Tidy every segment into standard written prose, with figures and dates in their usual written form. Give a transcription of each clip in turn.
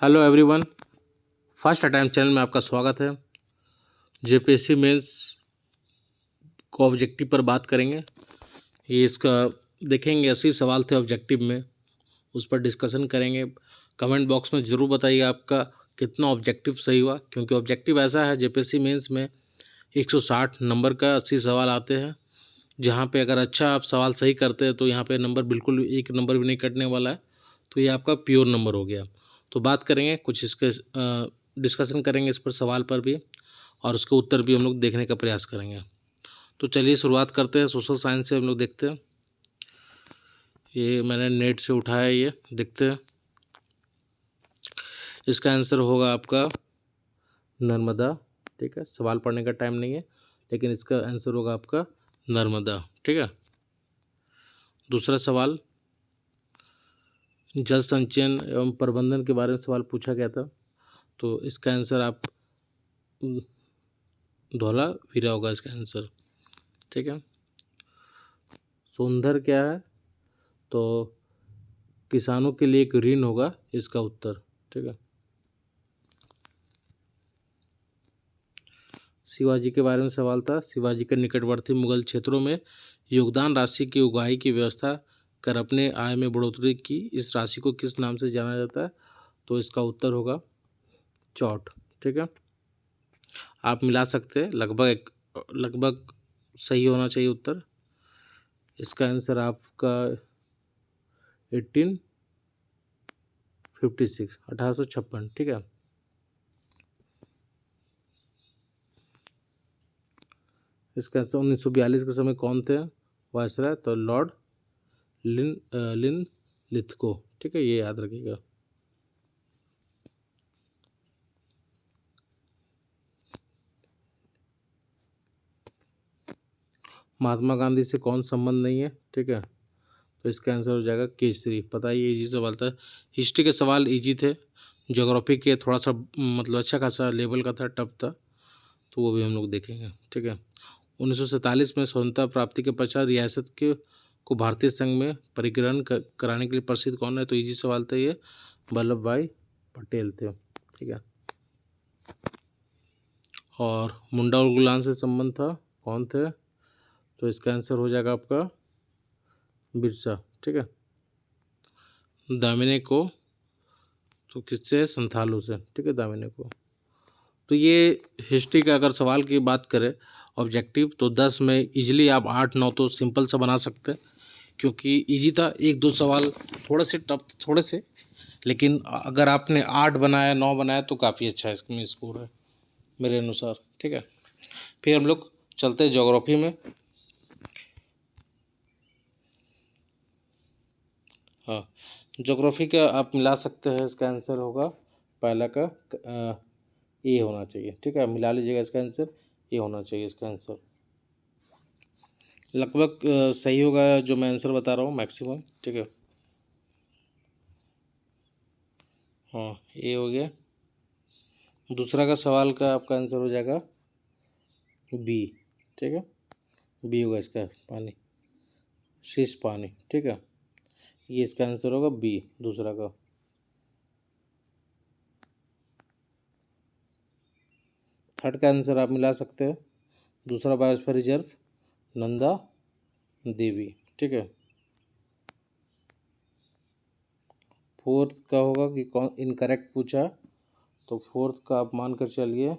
Hello everyone. First attempt channel में आपका स्वागत है। जेपीएससी मेंस को ऑब्जेक्टिव पर बात करेंगे। ये इसका देखेंगे 80 सवाल थे ऑब्जेक्टिव में, उस पर डिस्कशन करेंगे। कमेंट बॉक्स में ज़रूर बताइए आपका कितना ऑब्जेक्टिव सही हुआ, क्योंकि ऑब्जेक्टिव ऐसा है जेपीएससी मेंस में 160 नंबर का 80 सवाल आते हैं, जहाँ पे अगर अच्छा आप सवाल सही करते हैं तो यहाँ पे नंबर बिल्कुल एक नंबर भी नहीं कटने वाला है। तो ये आपका प्योर नंबर हो गया। तो बात करेंगे कुछ इसके डिस्कशन करेंगे इस पर, सवाल पर भी, और उसके उत्तर भी हम लोग देखने का प्रयास करेंगे। तो चलिए शुरुआत करते हैं। सोशल साइंस से हम लोग देखते हैं। ये मैंने नेट से उठाया, ये देखते हैं। इसका आंसर होगा आपका नर्मदा। ठीक है, सवाल पढ़ने का टाइम नहीं है, लेकिन इसका आंसर होगा आपका नर्मदा। ठीक है। दूसरा सवाल, जल संचयन एवं प्रबंधन के बारे में सवाल पूछा गया था। तो इसका आंसर आप धौलावीरा होगा इसका आंसर। ठीक है। सुंदर क्या है? तो किसानों के लिए एक ऋण होगा इसका उत्तर। ठीक है। शिवाजी के बारे में सवाल था। शिवाजी के निकटवर्ती मुगल क्षेत्रों में योगदान राशि की उगाही की व्यवस्था कर अपने आय में बढ़ोतरी की, इस राशि को किस नाम से जाना जाता है? तो इसका उत्तर होगा चौट। ठीक है। आप मिला सकते हैं, लगभग सही होना चाहिए उत्तर। इसका आंसर आपका 1856, 1856। ठीक है। इसका आंसर 1942 के समय कौन थे वायसराय? तो लॉर्ड लिन लिथगो। ठीक है, ये याद रखिएगा। महात्मा गांधी से कौन संबंध नहीं है? ठीक है, तो इसका आंसर हो जाएगा केसरी। पता ही, इजी सवाल था। हिस्ट्री के सवाल इजी थे, ज्योग्राफी के थोड़ा सा मतलब अच्छा खासा लेवल का था, टफ था, तो वो भी हम लोग देखेंगे। ठीक है। 1947 में स्वतंत्रता प्राप्ति के पश्चात रियासत के को भारतीय संघ में परिग्रहण कराने के लिए प्रसिद्ध कौन है? तो इजी सवाल था ये, वल्लभ भाई पटेल थे। ठीक है। और मुंडा और गुलाम से संबंध था, कौन थे? तो इसका आंसर हो जाएगा आपका बिरसा। ठीक है। दामिनी को तो किससे? संथालों से। ठीक है, दामिनी को। तो ये हिस्ट्री का अगर सवाल की बात करें ऑब्जेक्टिव, तो 10 में इजीली आप 8-9 तो सिंपल सा बना सकते हैं, क्योंकि इजी था। एक दो सवाल थोड़े से टफ, थोड़े से, लेकिन अगर आपने 8 बनाया, 9 बनाया तो काफ़ी अच्छा इसमें स्कोर है मेरे अनुसार। ठीक है। फिर हम लोग चलते हैं ज्योग्राफी में। हाँ, ज्योग्राफी का आप मिला सकते हैं। इसका आंसर होगा पहला का ए होना चाहिए। ठीक है, मिला लीजिएगा। इसका आंसर ए होना चाहिए इसका आंसर। लगभग सही होगा जो मैं आंसर बता रहा हूँ, मैक्सिमम। ठीक है। हाँ, ए हो गया। दूसरा का सवाल का आपका आंसर हो जाएगा बी। ठीक है, बी होगा इसका, पानी, शीश पानी। ठीक है, ये इसका आंसर होगा बी, दूसरा का। थर्ड का आंसर आप मिला सकते हैं। दूसरा बायोस्फीयर रिजर्व नंदा देवी। ठीक है। फोर्थ का होगा कि कौन इनकरेक्ट पूछा, तो फोर्थ का आप मान कर चलिए,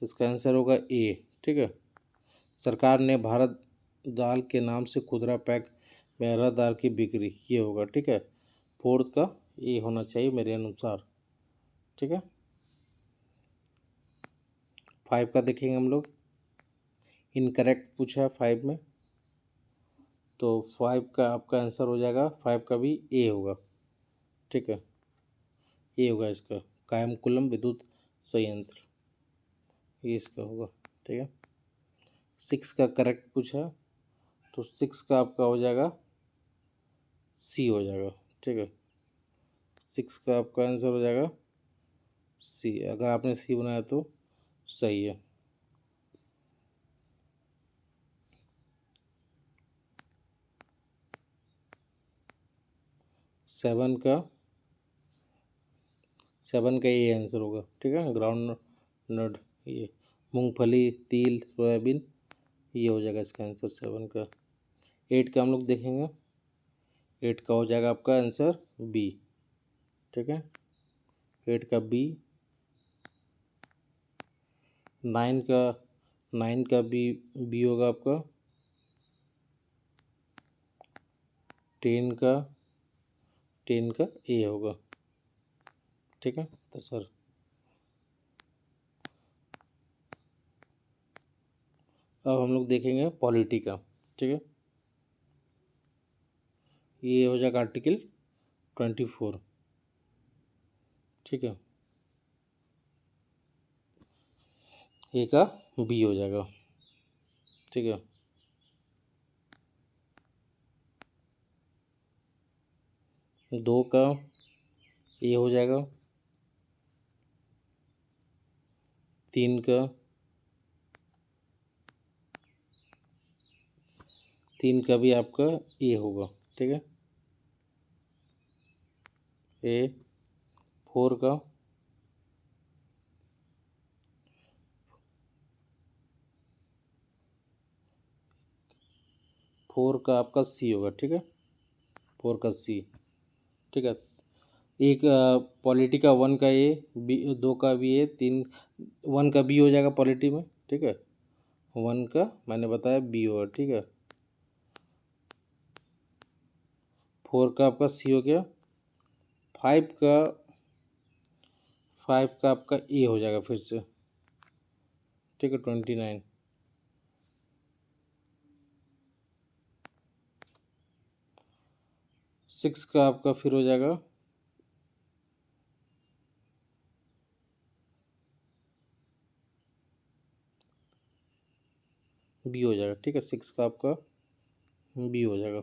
इसका आंसर होगा ए। ठीक है। सरकार ने भारत दाल के नाम से खुदरा पैक में अरहर दाल की बिक्री, ये होगा। ठीक है, फोर्थ का ए होना चाहिए मेरे अनुसार। ठीक है। 5 का देखेंगे हम लोग। इनकरेक्ट पूछा है 5 में, तो 5 का आपका आंसर हो जाएगा, 5 का भी ए होगा। ठीक है, ए होगा इसका, कायमकुलम विद्युत संयंत्र, ये इसका होगा। ठीक है। 6 का करेक्ट पूछा, तो 6 का आपका हो जाएगा सी हो जाएगा। ठीक है, 6 का आपका आंसर हो जाएगा सी। अगर आपने सी बनाया तो सही है। सेवन का 7 का ये आंसर होगा, ठीक है। ग्राउंड नट, ये मूंगफली, तिल, सोयाबीन, ये हो जाएगा इसका आंसर 7 का। 8 का हम लोग देखेंगे, 8 का हो जाएगा आपका आंसर बी, ठीक है। 8 का बी। 9 का, 9 का बी होगा आपका। 10 का, 10 का ए होगा, ठीक है। तो सर अब हम लोग देखेंगे पॉलिटी का, ठीक है। ये हो जाएगा आर्टिकल 24, ठीक है। ए का बी हो जाएगा, ठीक है। 2 का ए हो जाएगा। 3 का, 3 का भी आपका ए होगा, ठीक है। ए। 4 का, 4 का आपका सी होगा, ठीक है। 4 का सी, ठीक है। एक पॉलिटी का 1 का ए, बी 2 का बी ए, 3 1 का बी हो जाएगा पॉलिटी में, ठीक है। 1 का मैंने बताया बी होगा, ठीक है। 4 का आपका सी हो गया। 5 का, 5 का आपका ए हो जाएगा फिर से, ठीक है। 29। 6 का आपका फिर हो जाएगा बी हो जाएगा, ठीक है। 6 का आपका बी हो जाएगा।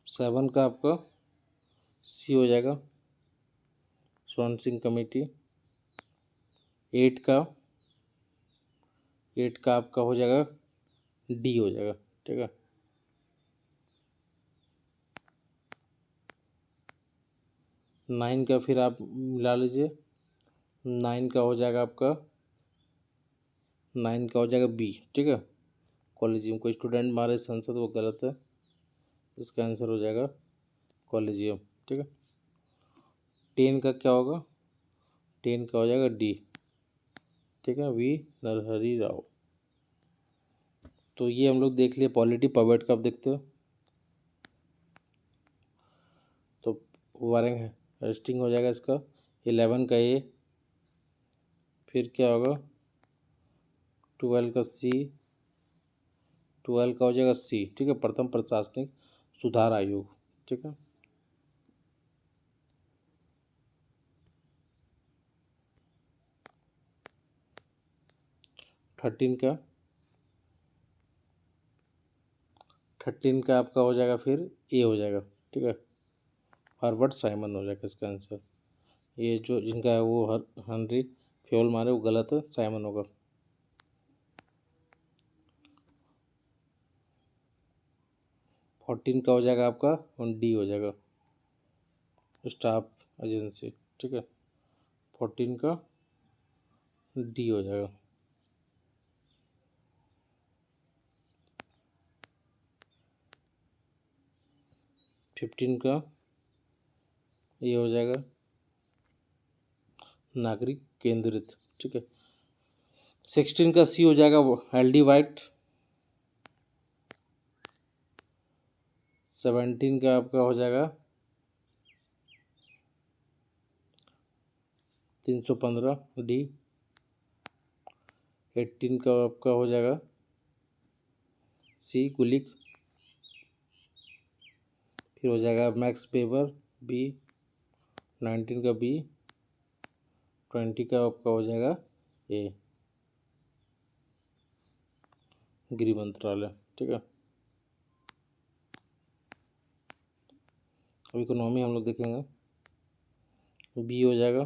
7 का आपका सी हो जाएगा, स्वानसिंग कमेटी। 8 का, 8 का आपका हो जाएगा डी हो जाएगा, ठीक है। 9 का फिर आप मिला लीजिए। 9 का हो जाएगा आपका, 9 का हो जाएगा बी, ठीक है। कॉलेजियम, कोई स्टूडेंट मारे संसद, वो गलत है। इसका आंसर हो जाएगा कॉलेजियम, ठीक है। 10 का क्या होगा? 10 का हो जाएगा डी, ठीक है। वी नरहरि राव। तो ये हम लोग देख लिए पॉलिटी। पवेट का आप देखते हो तो वारंग हेस्टिंग हो जाएगा इसका। 11 का ए, फिर क्या होगा? 12 का सी, 12 का हो जाएगा सी, ठीक है। प्रथम प्रशासनिक सुधार आयोग, ठीक है। 13 का, 13 का आपका हो जाएगा फिर ए हो जाएगा, ठीक है। हार्वर्ड साइमन हो जाएगा इसका आंसर। ये जो जिनका है वो हनरी फ्योल मारे, वो गलत है, साइमन होगा। 14 का हो जाएगा आपका डी हो जाएगा, स्टाफ एजेंसी, ठीक है। 14 का डी हो जाएगा। 15 का ये हो जाएगा नागरिक केंद्रित, ठीक है। 16 का सी हो जाएगा एल डी वाइट। 17 का आपका हो जाएगा 315 डी। 18 का आपका हो जाएगा सी कुलिक, फिर हो जाएगा मैक्स वेबर बी। 19 का बी। 20 का आपका हो जाएगा ए, गृह मंत्रालय, ठीक है। अब इकोनॉमी हम लोग देखेंगे। बी हो जाएगा,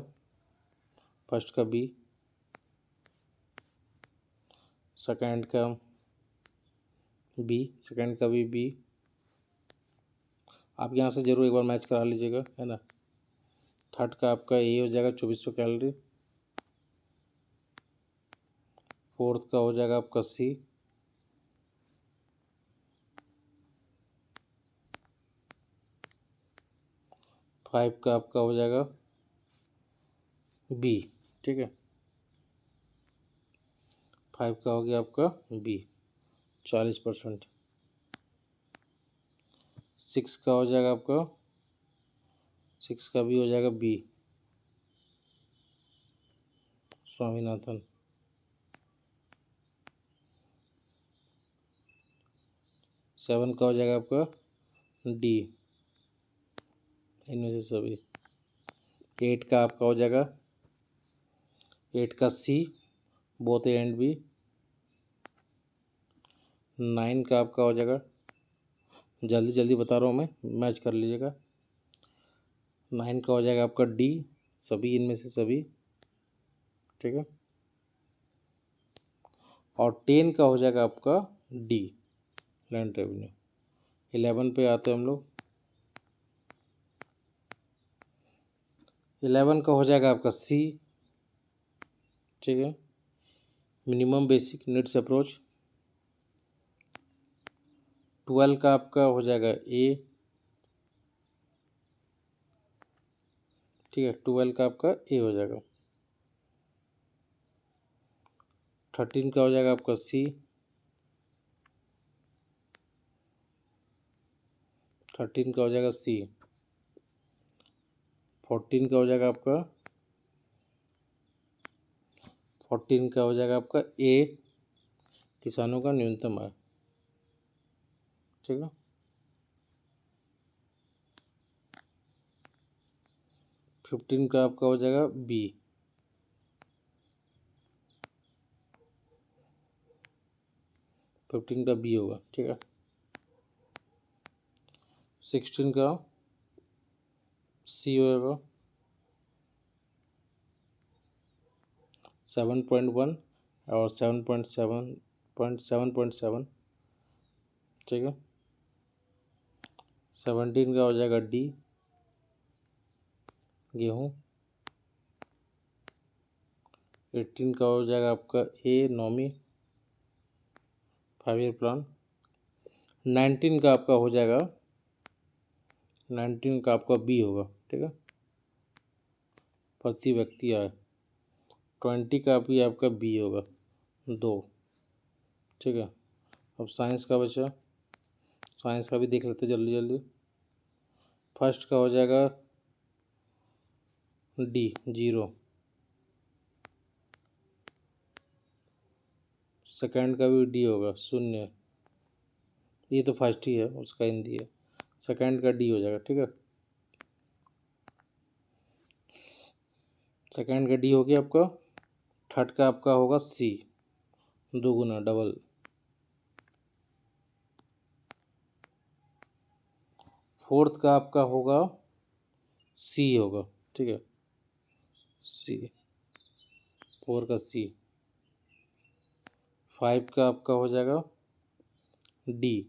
फर्स्ट का बी। सेकंड का बी, सेकंड का भी बी। आप यहाँ से ज़रूर एक बार मैच करा लीजिएगा, है ना। थर्ड का आपका ए हो जाएगा 2400 कैलोरी। फोर्थ का हो जाएगा आपका सी। फाइव का आपका हो जाएगा बी, ठीक है। फाइव का हो गया आपका बी 40%। सिक्स का हो जाएगा आपका, सिक्स का भी हो जाएगा बी, स्वामीनाथन। सेवन का हो जाएगा आपका डी, इनमें से सभी। एट का आपका हो जाएगा, एट का C, both A and B. Nine का आपका हो जाएगा, जल्दी जल्दी बता रहा हूँ मैं, मैच कर लीजिएगा। नाइन का हो जाएगा आपका डी, सभी इनमें से सभी, ठीक है। और टेन का हो जाएगा आपका डी, लैंड रेवेन्यू। 11 पे आते हैं हम लोग। 11 का हो जाएगा आपका सी, ठीक है। Minimum basic needs approach. 12 का आपका हो जाएगा ए, ठीक है। 12 का आपका ए हो जाएगा। 13 का हो जाएगा आपका सी। 13 का हो जाएगा सी। 14 का हो जाएगा आपका, 14 का हो जाएगा आपका ए, किसानों का न्यूनतम आय, ठीक है। 15 का आपका हो जाएगा बी, 15 का बी होगा, ठीक है। 16 का सी होगा। 7.1 और 7.7, ठीक है। 17 का हो जाएगा डी, गेहूँ। 18 का हो जाएगा आपका ए, नौमी, 5 ईयर प्लान। 19 का आपका हो जाएगा, 19 का आपका बी होगा, ठीक है। प्रति व्यक्ति आय। 20 का भी आपका बी होगा, 2, ठीक है। अब साइंस का बचा, साइंस का भी देख लेते जल्दी जल्दी। फर्स्ट का हो जाएगा डी, 0। सेकंड का भी डी होगा, 0। ये तो फर्स्ट ही है, उसका हिंदी है। सेकंड का डी हो जाएगा, ठीक है। सेकंड का डी हो गया आपका। थर्ड का आपका होगा सी, 2 गुना, डबल। फोर्थ का आपका होगा सी होगा, ठीक है। सी, 4 का सी। 5 का आपका हो जाएगा डी,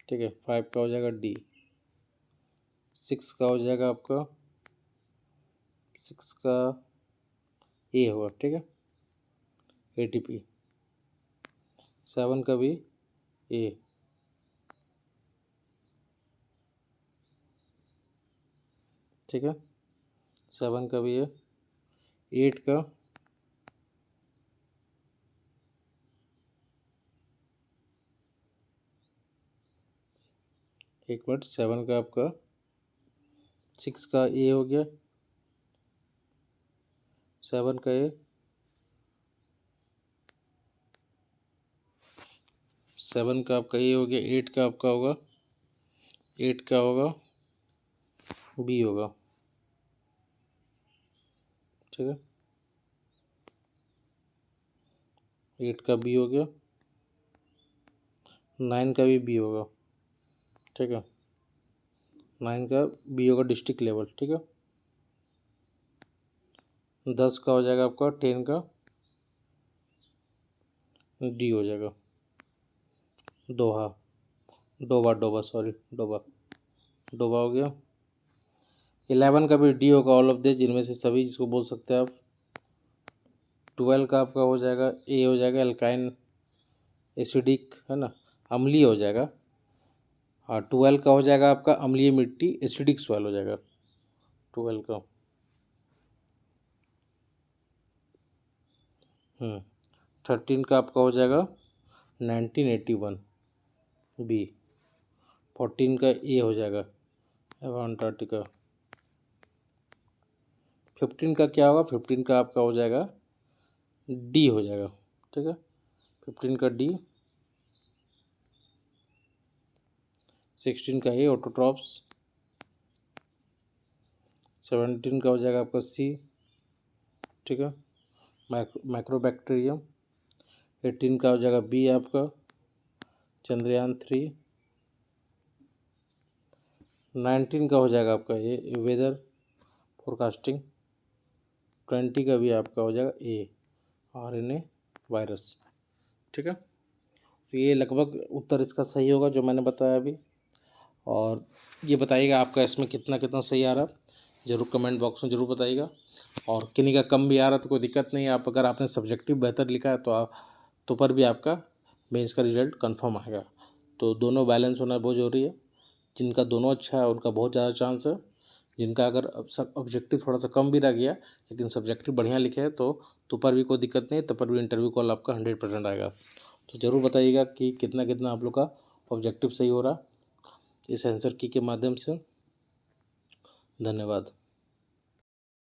ठीक है। 5 का हो जाएगा डी। 6 का हो जाएगा आपका, 6 का ए होगा, ठीक है, एटीपी। 7 का भी ए, ठीक है। 7 का भी है। 8 का, एक मिनट, 7 का आपका, 6 का ए हो गया, 7 का ए, 7 का आपका ए हो गया। 8 का आपका होगा, 8 का होगा बी होगा, ठीक है। 8 का बी हो गया। 9 का भी बी होगा, ठीक है। 9 का बी होगा डिस्ट्रिक्ट लेवल, ठीक है। 10 का हो जाएगा आपका, 10 का डी हो जाएगा, दोहा, डोबा, डोबा, सॉरी, डोबा। डोबा हो गया। 11 का भी डी होगा, ऑल ऑफ दिस, जिनमें से सभी, जिसको बोल सकते हैं आप। 12 का आपका हो जाएगा ए, हो जाएगा एल्काइन एसिडिक, है ना, अम्लीय हो जाएगा। और 12 का हो जाएगा आपका अम्लीय मिट्टी, एसिडिक सॉइल हो जाएगा 12 का। 13 का आपका हो जाएगा 1981 बी। 14 का ए हो जाएगा अंटार्कटिका। 15 का क्या होगा? 15 का आपका हो जाएगा डी हो जाएगा, ठीक है, 15 का डी। 16 का ए, ऑटोट्रॉप्स। 17 का हो जाएगा आपका सी, ठीक है, माइक्रोबैक्टीरियम। 18 का हो जाएगा बी आपका, चंद्रयान 3। 19 का हो जाएगा आपका ए, वेदर फोरकास्टिंग। 20 का भी आपका हो जाएगा ए, RNA वायरस, ठीक है। तो ये लगभग उत्तर इसका सही होगा जो मैंने बताया अभी। और ये बताइएगा आपका इसमें कितना कितना सही आ रहा, ज़रूर कमेंट बॉक्स में ज़रूर बताइएगा। और किन्हीं का कम भी आ रहा तो कोई दिक्कत नहीं है, आप अगर आपने सब्जेक्टिव बेहतर लिखा है तो पर भी आपका मेंस का रिजल्ट कंफर्म आएगा। तो दोनों बैलेंस होना बहुत ज़रूरी है। जिनका दोनों अच्छा है उनका बहुत ज़्यादा चांस है। जिनका अगर सब ऑब्जेक्टिव थोड़ा सा कम भी रह गया लेकिन सब्जेक्टिव बढ़िया लिखे है तो पर भी कोई दिक्कत नहीं, तो पर भी इंटरव्यू कॉल आपका 100% आएगा। तो ज़रूर बताइएगा कि कितना कितना आप लोग का ऑब्जेक्टिव सही हो रहा इस आंसर की के माध्यम से। धन्यवाद।